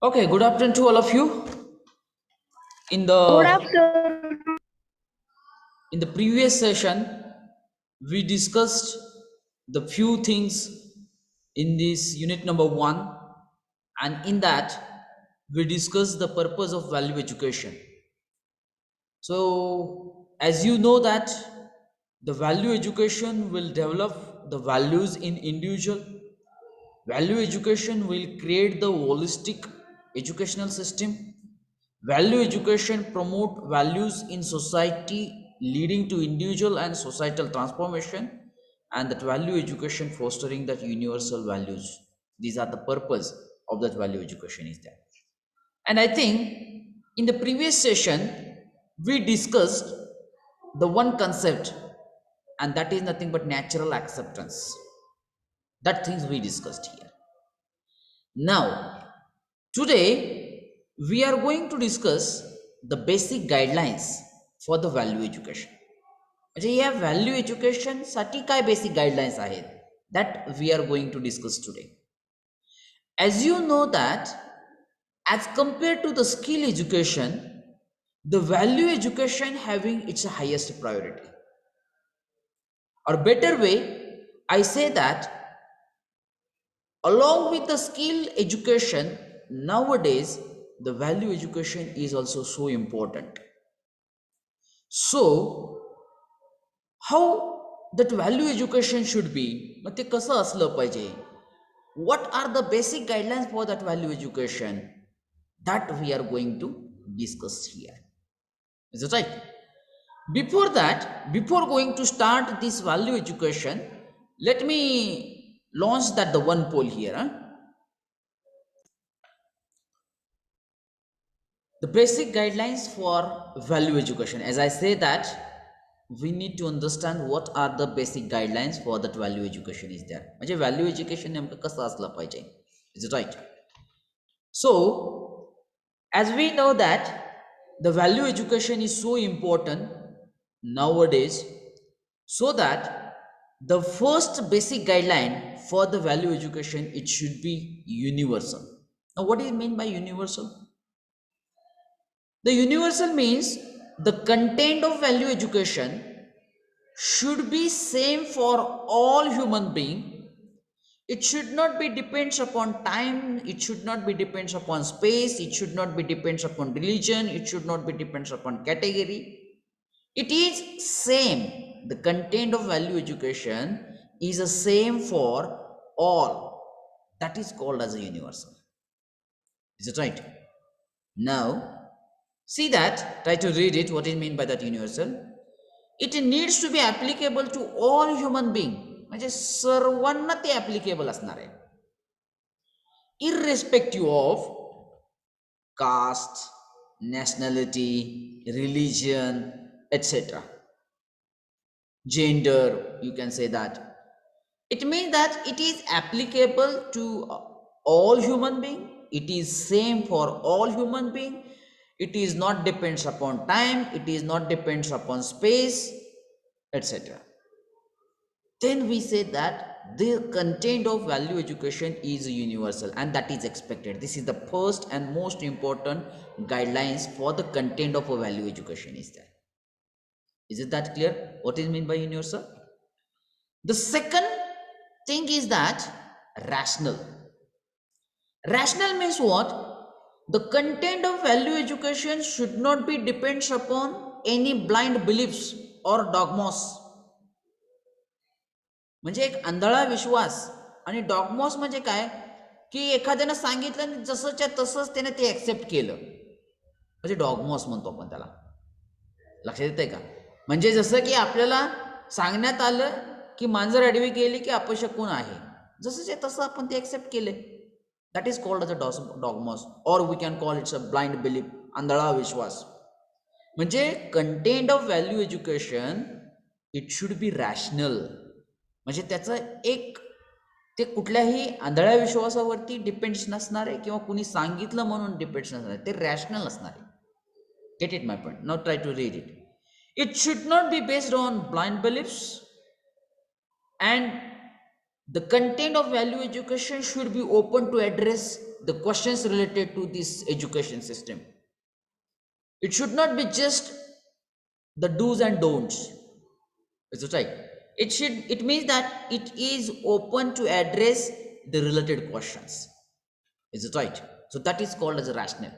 Okay, good afternoon to all of you. In Good the afternoon. in the previous session, we discussed the few things in this unit number 1, and in that we discussed the purpose of value education. So, as you know that the value education will develop the values in individual. Value education will create the holistic educational system. Value education promote values in society leading to individual and societal transformation, and that value education fostering that universal values. These are the purpose of that value education is there. And I think in the previous session we discussed the one concept, and that is nothing but natural acceptance. That things we discussed here. Now, today we are going to discuss the basic guidelines for the value education. म्हणजे या value education साठी काय basic guidelines आहेत that we are going to discuss today. As you know that as compared to the skill education, the value education having its highest priority. Or better way, I say that along with the skill education, nowadays the value education is also so important. So, how that value education should be, मग ते कसं असलं पाहिजे? What are the basic guidelines for that value education? That we are going to discuss here. Is it right? Before that, before going to start this value education, let me launch that the one poll here. The basic guidelines for value education. As I say that we need to understand what are the basic guidelines for that value education is there. म्हणजे value education नेमकं कसं असलं पाहिजे. Is it right? So, as we know that the value education is so important nowadays, so that the first basic guideline for the value education, it should be universal. Now, what is meant by universal? The universal means the content of value education should be same for all human being. It should not be depends upon time, it should not be depends upon space, it should not be depends upon religion, it should not be depends upon category. It is same. The content of value education is the same for all. That is called as a universal. Is it right? Now, see that, try to read it, what is meant by that universal. It needs to be applicable to all human being. म्हणजे सर्वांना ते applicable असणार आहे. Irrespective of caste, nationality, religion, etc. Gender, you can say that. It means that it is applicable to all human being. It is same for all human being. It is not depends upon time. It is not depends upon space, etc. Then we say that the content of value education is universal, and that is expected. This is the first and most important guidelines for the content of a value education is there. Is it that clear? What is meant by universal? The second thing is that rational. Rational means what? The content of value education should not be depends upon any blind beliefs or dogmas. म्हणजे एक आंधळा विश्वास आणि डॉगमॉस म्हणजे काय की एखाद्यानं सांगितलं आणि जसंच्या तसंच त्याने ते ॲक्सेप्ट केलं म्हणजे डॉगमॉस म्हणतो आपण त्याला. लक्षात येतंय का? म्हणजे जसं की आपल्याला सांगण्यात आलं की मांजर आडवी गेली की अपशकुन आहे, जसंच्या तसं आपण ते ॲक्सेप्ट केले. That is called a dogmas, or we can call its a blind belief, आंधळा विश्वास. म्हणजे content of value education it should be rational. म्हणजे त्याचं एक ते कुठल्याही आंधळ्या विश्वासावरती डिपेंड्स नसणार आहे किंवा कुणी सांगितलं म्हणून डिपेंड्स नसणार आहे, ते रॅशनल असणार आहे. Get it my point? Now try to read it. It should not be based on blind beliefs, and the content of value education should be open to address the questions related to this education system. It should not be just the do's and don'ts. Is it right? It means that it is open to address the related questions. Is it right? So that is called as a rational.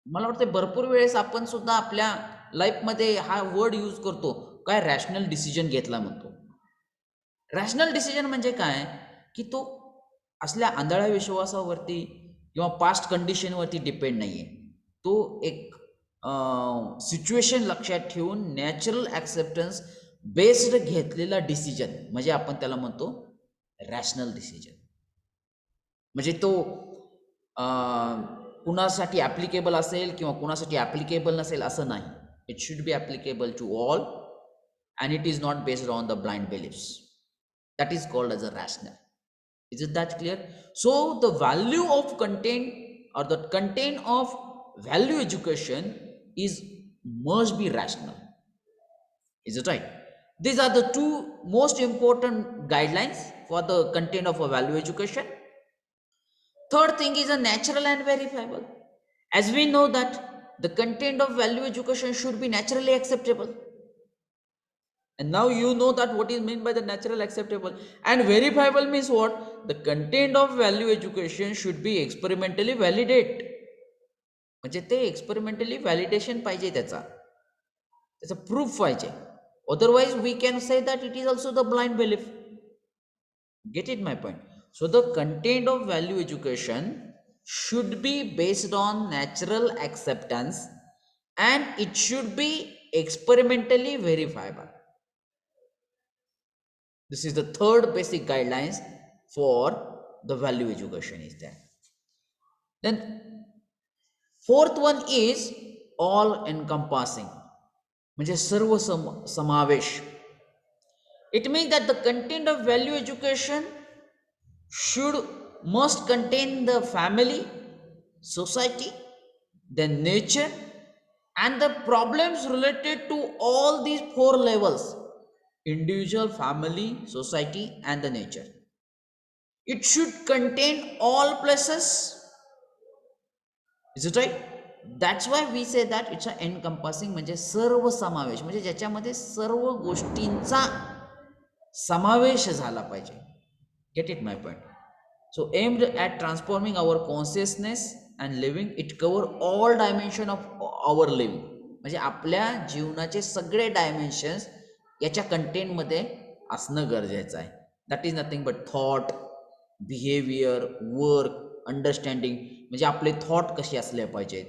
मला वाटतं भरपूर वेळेस आपण सुद्धा आपल्या लाईफमध्ये हा word use करतो, काय रॅशनल डिसिजन घेतला म्हणतो. रॅशनल डिसिजन म्हणजे काय, की तो असल्या आंधळ्या विश्वासावरती किंवा पास्ट कंडिशनवरती डिपेंड नाही आहे. तो एक सिच्युएशन लक्षात ठेवून नॅचरल ॲक्सेप्टन्स बेस्ड घेतलेला डिसिजन म्हणजे आपण त्याला म्हणतो रॅशनल डिसिजन. म्हणजे तो कुणासाठी ॲप्लिकेबल असेल किंवा कुणासाठी ॲप्लिकेबल नसेल असं नाही. It should be applicable to all and it is not based on the blind beliefs. That is called as a rational. Is it that clear? So the value of content or the content of value education is must be rational. Is it right? These are the two most important guidelines for the content of a value education. Third thing is a natural and verifiable. As we know that the content of value education should be naturally acceptable. And now you know that what is meant by the natural acceptable. And verifiable means what? The content of value education should be experimentally validate. म्हणजे ते experimentally validation पाहिजे, त्याचा proof पाहिजे. Otherwise we can say that it is also the blind belief. Get it my point? So the content of value education should be based on natural acceptance and it should be experimentally verifiable. This is the third basic guidelines for the value education is there. Then fourth one is all encompassing. म्हणजे सर्व समावेश. It means that the content of value education must contain the family, society, the nature and the problems related to all these four levels: individual, family, society and the nature. It should contain all places. Is it right? That's why we say that it's an encompassing, म्हणजे सर्व समावेश, म्हणजे ज्याच्यामध्ये सर्व गोष्टींचा समावेश झाला पाहिजे. Get it my point? So aimed at transforming our consciousness and living, it cover all dimension of our living. म्हणजे आपल्या जीवनाचे सगळे डायमेन्शन्स याच्या कंटेंटमध्ये असणं गरजेचं आहे. That is nothing but thought, behaviour, work, understanding. म्हणजे आपले थॉट कसे असले पाहिजेत,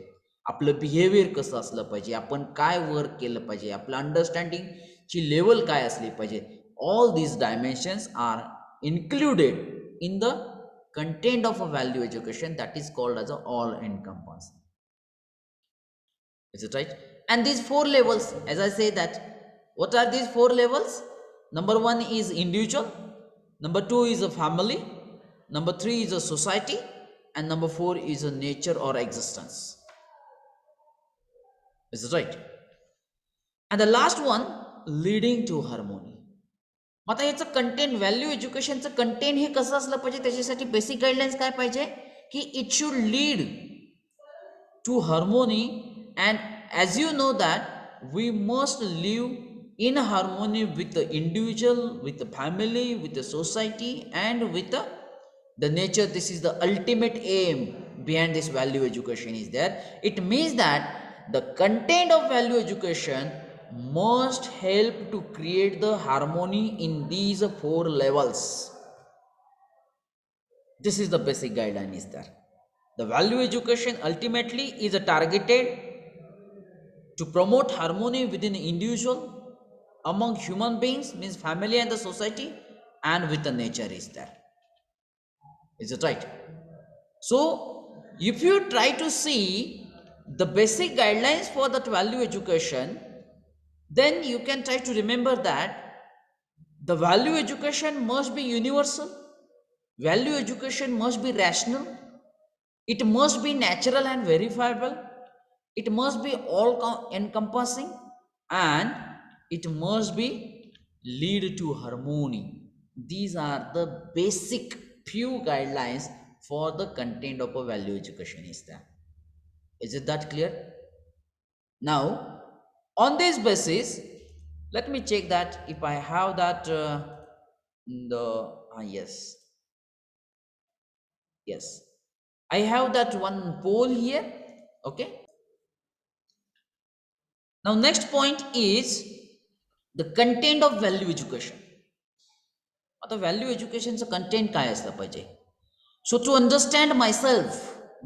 आपलं बिहेवियर कसं असलं पाहिजे, आपण काय वर्क केलं पाहिजे, आपलं अंडरस्टँडिंगची लेवल काय असली पाहिजे. All these dimensions are included in the content of a value education that is called as all encompassing. Is it right? And these four levels, as I say that, what are these four levels? Number one is individual, number two is a family, number three is a society, and number four is a nature or existence. Is it right? And the last one, leading to harmony. आता याचं content, value एज्युकेशनचं content हे कसं असलं पाहिजे, त्याच्यासाठी basic guidelines काय पाहिजे, की it should lead to harmony. And as you know that we must live in harmony with the individual, with the family, with the society and with the nature. This is the ultimate aim behind this value education is there. It means that the content of value education must help to create the harmony in these four levels. This is the basic guideline is there. The value education ultimately is targeted to promote harmony within the individual, among human beings, means family and the society, and with the nature is there. Is it right? So if you try to see the basic guidelines for that value education, then you can try to remember that the value education must be universal, value education must be rational, it must be natural and verifiable, it must be all encompassing, and it must be lead to harmony. These are the basic few guidelines for the content of a value education is there. Is it that clear? Now, on this basis, let me check that if I have that yes, yes, I have that one poll here. Okay. Now, next point is the content of value education. आता value एज्युकेशनचं content काय असलं पाहिजे? So to understand my self,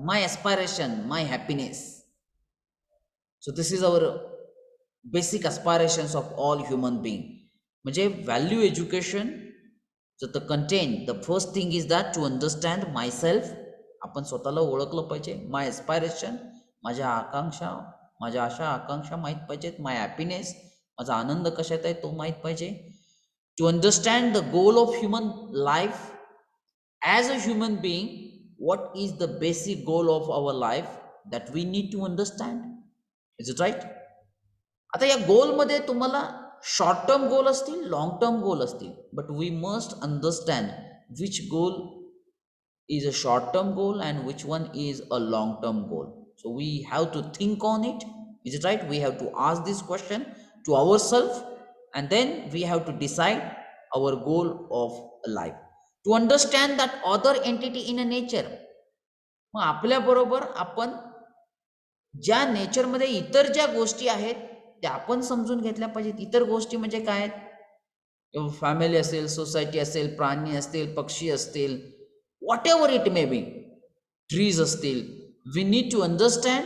my aspiration, my happiness. So this is our basic aspirations of all human being. म्हणजे value education the content, the first thing is that to understand my self. आपण स्वतःला ओळखलं पाहिजे. My aspiration, माझ्या आकांक्षा, माझ्या आशा आकांक्षा माहीत पाहिजेत. My happiness, माझा आनंद कशात आहे तो माहीत पाहिजे. To understand the goal of human life as a human being, what is the basic goal of our life that we need to understand. Is it right? आता या गोलमध्ये तुम्हाला शॉर्ट टर्म गोल असतील, लॉंग टर्म गोल असतील, but we must understand which goal is a short term goal and which one is a long term goal. So we have to think on it. Is it right? We have to ask this question to ourselves, and then we have to decide our goal of life. To understand that other entity in a nature, मग आपल्या बरोबर आपण ज्या नेचरमध्ये इतर ज्या गोष्टी आहेत त्या आपण समजून घेतल्या पाहिजेत. इतर गोष्टी म्हणजे काय आहेत? फॅमिली असेल, सोसायटी असेल, प्राणी असतील, पक्षी असतील, whatever it may be, trees असतील. We need to understand,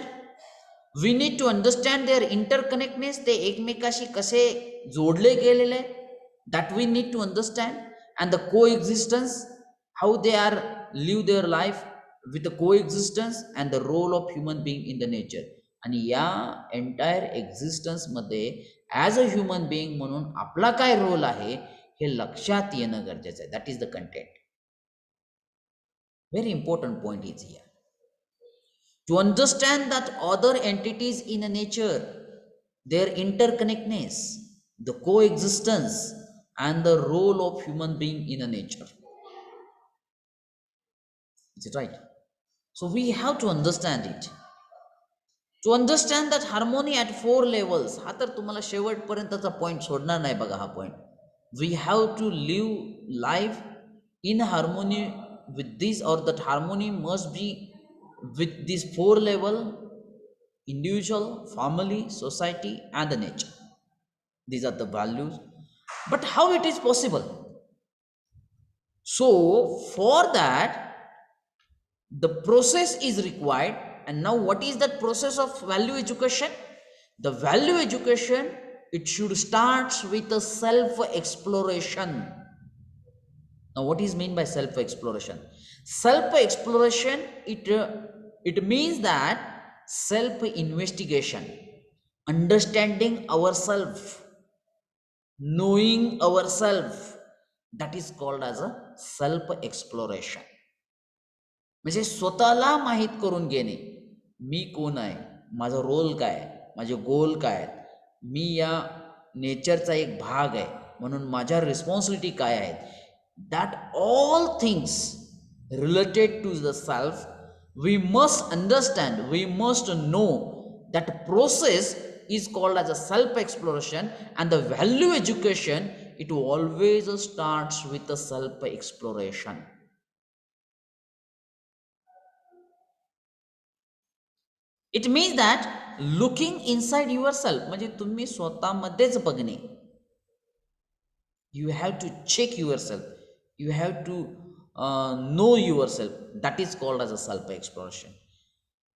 we need to understand their interconnectedness. ते एकमेकाशी कसे जोडले गेलेले आहेत, that we need to understand. And the coexistence, how they are live their life with the coexistence and the role of human being in the nature. आणि या entire एक्झिस्टन्समध्ये as a human being म्हणून आपला काय role आहे हे लक्षात येणं गरजेचं आहे. That is the content. Very important point is here. To understand that other entities in a nature, their interconnectedness, the coexistence, and the role of human being in a nature. Is it right? So we have to understand it. To understand that harmony at 4 levels. हा तर तुम्हाला शेवटपर्यंतचा point सोडणार नाही बघा हा point. We have to live life in harmony with this, or that harmony must be with these 4 level: individual, family, society, and the nature. These are the values. But how it is possible? So for that the process is required. And now what is that process of value education? The value education, it should start with a self exploration. Now what is mean by self exploration? Self exploration, it means that self investigation, understanding ourselves, knowing ourselves, that is called as a self exploration. म्हणजे स्वतःला माहीत करून घेणे. मी कोण आहे, माझा role काय आहे, माझे गोल काय आहेत, मी या नेचरचा एक भाग आहे म्हणून माझ्या रिस्पॉन्सिबिलिटी काय आहेत. That all things related to the self we must understand, we must know. That process is called as a self exploration, and the value education, it always starts with the self exploration. It means that looking inside yourself, म्हणजे तुम्ही स्वतःमध्येच बघणे. You have to check yourself, you have to know yourself. That is called as a self exploration.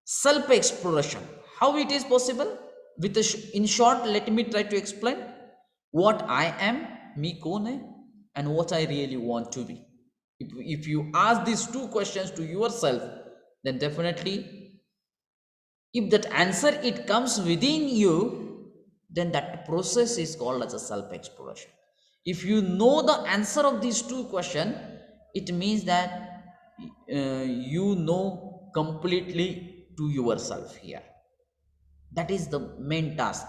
Self exploration, how it is possible? With in short, let me try to explain what I am, me कौन है, and what I really want to be. If you ask these two questions to yourself, then definitely, if that answer it comes within you, then that process is called as a self exploration. If you know the answer of these two questions, it means that you know completely to yourself here. That is the main task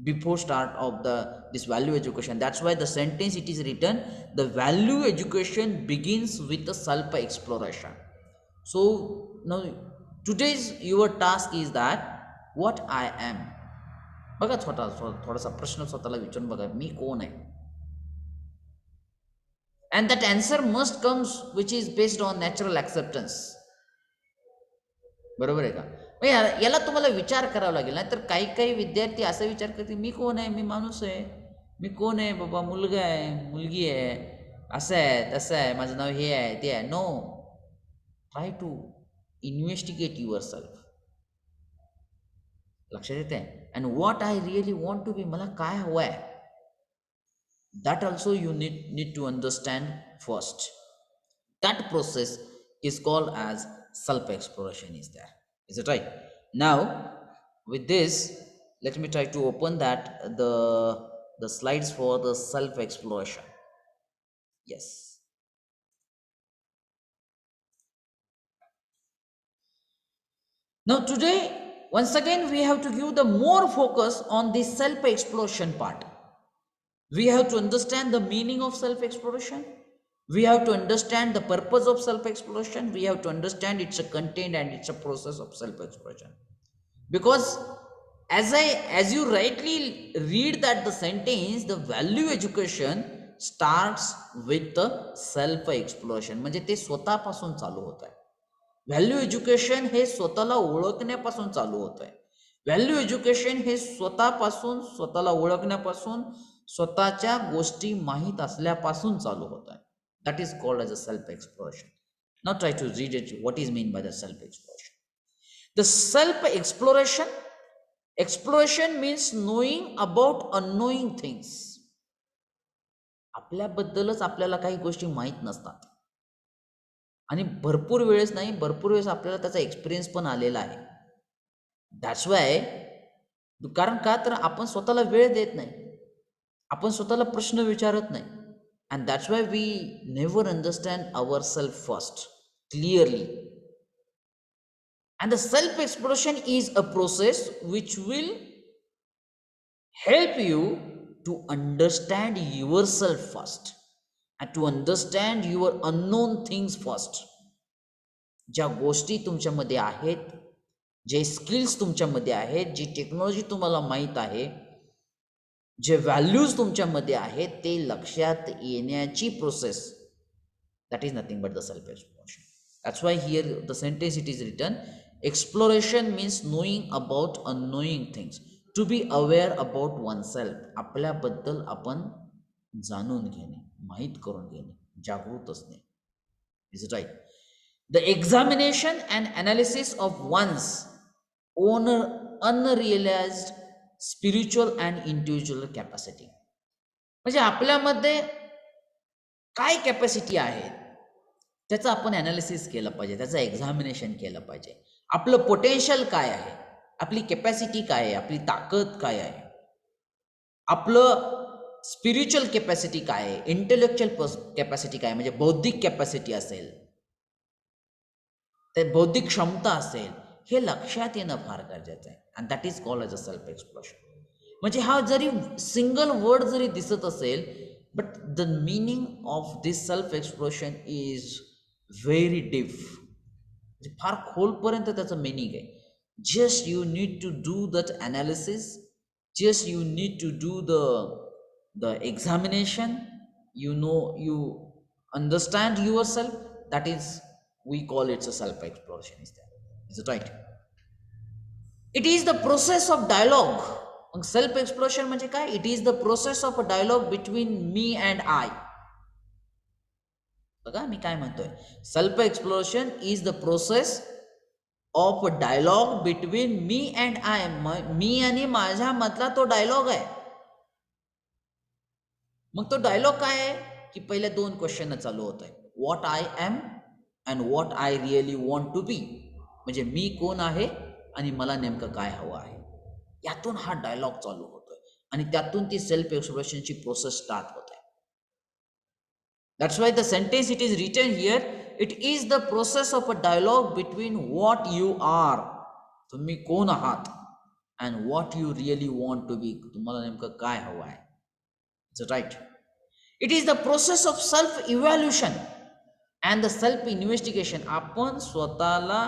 before start of this value education. That's why the sentence it is written, the value education begins with the self exploration. So now today's your task is that what I am. बघा थोडासा प्रश्न स्वतःला विचारून बघा, मी कोण आहे. And that answer must comes which is based on natural acceptance. बरोबर आहे का. मग याला तुम्हाला विचार करावा लागेल. नाही तर काही काही विद्यार्थी असा विचार करते, मी कोण आहे, मी माणूस आहे, मी कोण आहे बाबा, मुलगा आहे, मुलगी आहे, असं आहे तसं आहे, माझं नाव हे आहे ते आहे. No, try to investigate yourself. लक्षात येते. And what I really want to be, मला काय हवं आहे, that also you need to understand first. That process is called as self exploration is there. Is it right? Now with this, let me try to open that the slides for the self exploration. Yes. Now today, once again, we have to give the more focus on the self exploration part. We have to understand the meaning of self exploration. We have to understand the purpose of self exploration. We have to understand it's a content and it's a process of self exploration. Because as you rightly read that the sentence, the value education starts with the self exploration. म्हणजे ते स्वतःपासून चालू होत आहे. Value education हे स्वतःला ओळखण्यापासून चालू होत आहे. Value education हे स्वतःपासून, स्वतःला ओळखण्यापासून, स्वतःच्या गोष्टी माहीत असल्यापासून चालू होत आहे. That is called as a self exploration. Now try to read it. What is mean by the self exploration? The self exploration means knowing about unknowing things. आपल्याबद्दलच आपल्याला काही गोष्टी माहीत नसतात आणि भरपूर वेळेस नाही, भरपूर वेळेस आपल्याला त्याचा एक्सपिरियन्स पण आलेला आहे. दॅट्स वाय, कारण का तर आपण स्वतःला वेळ देत नाही, आपण स्वतःला प्रश्न विचारत नाही. And that's why we never understand our self first clearly. And the self exploration is a process which will help you to understand yourself first and to understand your unknown things first. ज्या गोष्टी तुमच्यामध्ये आहेत, जे skills तुमच्यामध्ये आहेत, जी technology तुम्हाला माहीत आहे, जे values तुमच्यामध्ये आहेत, ते लक्षात येण्याची process, that is nothing but the self exploration. That's why here the sentence it is written, exploration means knowing about unknowing things. To be aware about one self, आपल्याबद्दल आपण जाणून घेणे, माहीत करून घेणे, जागृत असणे. Is it right? The examination and analysis of one's own unrealized spiritual and individual capacity. म्हणजे आपल्यामध्ये काय कॅपॅसिटी आहे त्याचं आपण ॲनालिसिस केलं पाहिजे, त्याचं एक्झामिनेशन केलं पाहिजे. आपलं पोटेन्शियल काय आहे, आपली कॅपॅसिटी काय आहे, आपली ताकद काय आहे, आपलं स्पिरिच्युअल कॅपॅसिटी काय आहे, इंटेलेक्च्युअल कॅपॅसिटी काय आहे, म्हणजे बौद्धिक कॅपॅसिटी असेल, ते बौद्धिक क्षमता असेल, हे लक्षात येणं फार गरजेचं आहे. And that is called as a self exploration. म्हणजे हा जरी सिंगल वर्ड जरी दिसत असेल, but the meaning of this self exploration is very deep. म्हणजे फार खोलपर्यंत त्याचं मिनिंग आहे. Just you need to do that analysis, just you need to do the examination, you understand yourself, that is we call it a self exploration. Is it right? It is the process of dialogue. Self exploration म्हणजे काय? It is the process of a dialogue between me and I. बघा मी काय म्हणतोय. Self exploration is the process of dialogue between me and I. मी आणि माझ्या मधला तो डायलॉग आहे. मग तो डायलॉग काय आहे की पहिल्या दोन क्वेश्चन चालू होत आहे, what I am and what I really want to be. म्हणजे मी कोण आहे आणि मला नेमकं काय हवं आहे, यातून हा डायलॉग चालू होतोय आणि त्यातून ती सेल्फ एक्सप्लोरेशनची प्रोसेस स्टार्ट होते. That's why the sentence it is written here, it is the process of a dialogue between what you are, तुम्ही कोण आहात, and what you really want to be, तुम्हाला नेमकं काय हवं आहे. Is it right? It is the process of self evaluation and the self investigation, आपण स्वतःला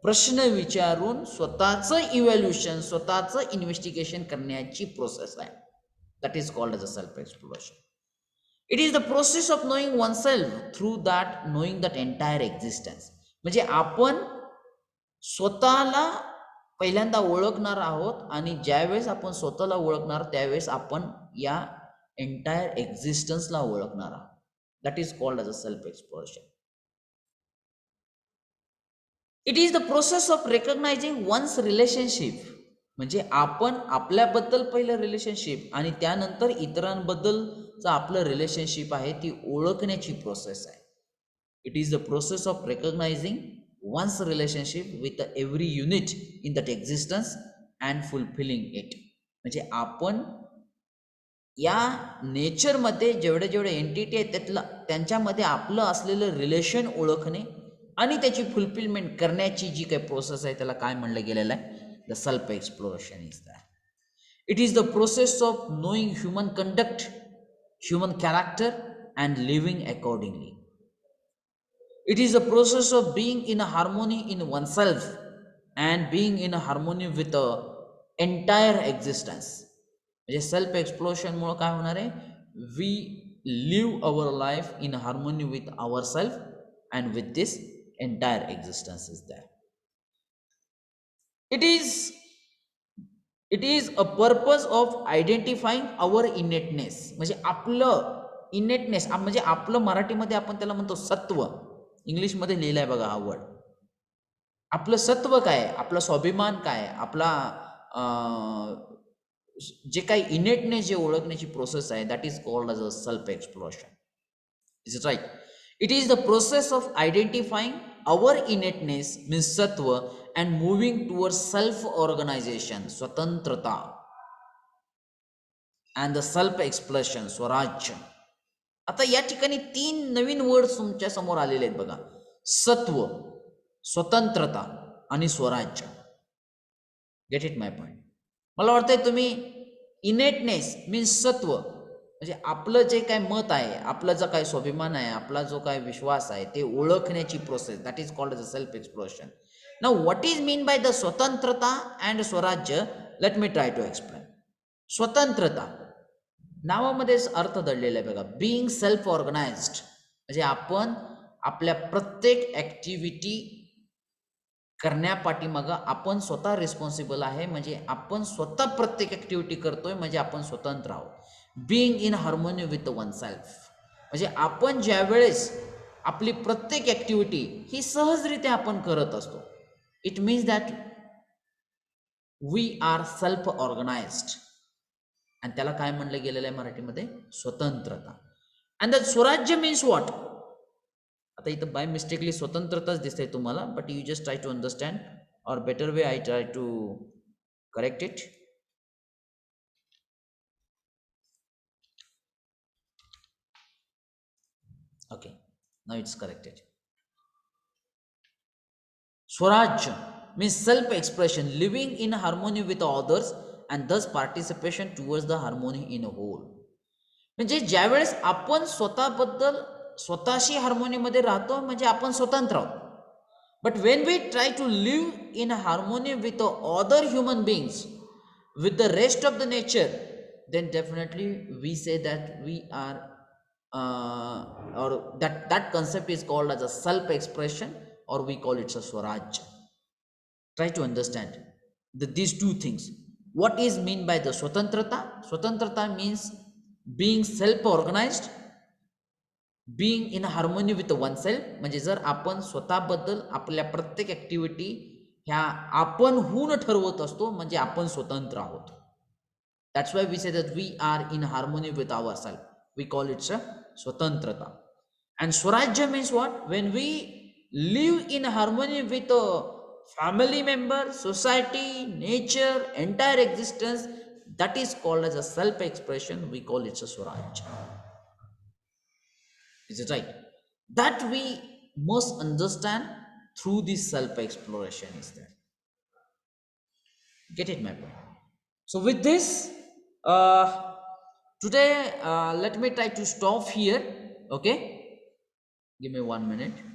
प्रश्न विचारून स्वतःचं इव्हॅल्युएशन, स्वतःचं इन्व्हेस्टिगेशन करण्याची प्रोसेस आहे. That is called as a self exploration. It is the process of knowing oneself through that knowing that entire existence. म्हणजे आपण स्वतःला पहिल्यांदा ओळखणार आहोत, आणि ज्यावेळेस आपण स्वतःला ओळखणार त्यावेळेस आपण या एंटायर एक्झिस्टन्सला ओळखणार आहोत. That is called as a self exploration. It is the process of recognising one's relationship. म्हणजे आपण आपल्याबद्दल पहिलं रिलेशनशिप आणि त्यानंतर इतरांबद्दलचं आपलं रिलेशनशिप आहे ती ओळखण्याची प्रोसेस आहे. It is the process of recognising one's relationship with every unit in that existence and fulfilling it. म्हणजे आपण या नेचरमध्ये जेवढे जेवढे एंटिटी आहेत त्यांच्यामध्ये आपलं असलेलं रिलेशन ओळखणे आणि त्याची फुलफिलमेंट करण्याची जी काही प्रोसेस आहे त्याला काय म्हणलं गेलेलं आहे? The self exploration is that. It is the process of knowing human conduct, human character and living accordingly. It is the process of being in harmony in one self and being in harmony with entire existence. म्हणजे self एक्सप्लोरेशनमुळे काय होणार आहे? We live our life in harmony with our self and with this entire existence is that. It is a purpose of identifying our innateness. म्हणजे आपलं innateness म्हणजे आपलं, मराठीमध्ये आपण त्याला म्हणतो सत्व, इंग्लिशमध्ये लिहिलं आहे बघा हा वर्ड. आपलं सत्व काय, आपला स्वाभिमान काय, आपला जे काही इनेटनेस जे ओळखण्याची प्रोसेस आहे that is called as a self exploration. Is it right? It is the process of identifying our innateness means सत्व and moving toward self organization स्वतंत्रता अँड द सेल्फ एक्सप्रेशन स्वराज्य. आता या ठिकाणी 3 नवीन वर्ड्स तुमच्या समोर आलेले आहेत बघा. सत्व, स्वतंत्रता आणि स्वराज्य. Gate it my point? मला वाटतंय तुम्ही इनेटनेस मीन्स सत्व म्हणजे आपलं जे काय मत आहे, आपला जो काय स्वाभिमान आहे, आपला जो काय विश्वास आहे ते ओळखण्याची process, that is called as a self exploration. Now what is mean by the स्वतंत्रता अँड स्वराज्य? Let me try to explain. स्वतंत्रता नावामध्येच अर्थ दडलेला आहे बघा. बीइंग सेल्फ ऑर्गनाइज्ड म्हणजे आपण आपल्या प्रत्येक ऍक्टिव्हिटी करण्यापाठीमागं आपण स्वतः रिस्पॉन्सिबल आहे. म्हणजे आपण स्वतः प्रत्येक ऍक्टिव्हिटी करतोय म्हणजे आपण स्वतंत्र आहोत. Being in harmony with one self म्हणजे आपण ज्या वेळेस आपली प्रत्येक ऍक्टिव्हिटी ही सहजरित्या आपण करत असतो. It means that we are self organized. आणि त्याला काय म्हणलं गेलेलं आहे मराठीमध्ये? स्वतंत्रता. अँड द स्वराज्य मीन्स व्हॉट? आता इथं बाय मिस्टेकली स्वतंत्रताच दिसते तुम्हाला, but you just try to understand or better way I try to correct it. Okay, now it's corrected. Swaraj means self-expression, living in harmony with others and thus participation towards the harmony in a whole. म्हणजे ज्यावेळेस आपण स्वतःबद्दल स्वतःशी हार्मोनीमध्ये राहतो म्हणजे आपण स्वतंत्र आहोत. But when we try to live in harmony with other human beings, with the rest of the nature, then definitely we say that we are or that concept is called as a self expression, or we call it a swaraj. Try to understand these two things. What is mean by the swatantrata? Swatantrata means being self organized, being in harmony with oneself. म्हणजे जर आपण स्वतःबद्दल आपल्या प्रत्येक activity ह्या आपण होऊन ठरवत असतो म्हणजे आपण स्वतंत्र आहोत. That's why we say that we are in harmony with ourselves. We call it swatantrata. And swarajya means what? When we live in harmony with a family member, society, nature, entire existence, that is called as a self-expression. We call it a swarajya. Is it right? That we must understand through this self-exploration is there. Get it, my point? So with this, today let me try to stop here. Okay. Give me 1 minute.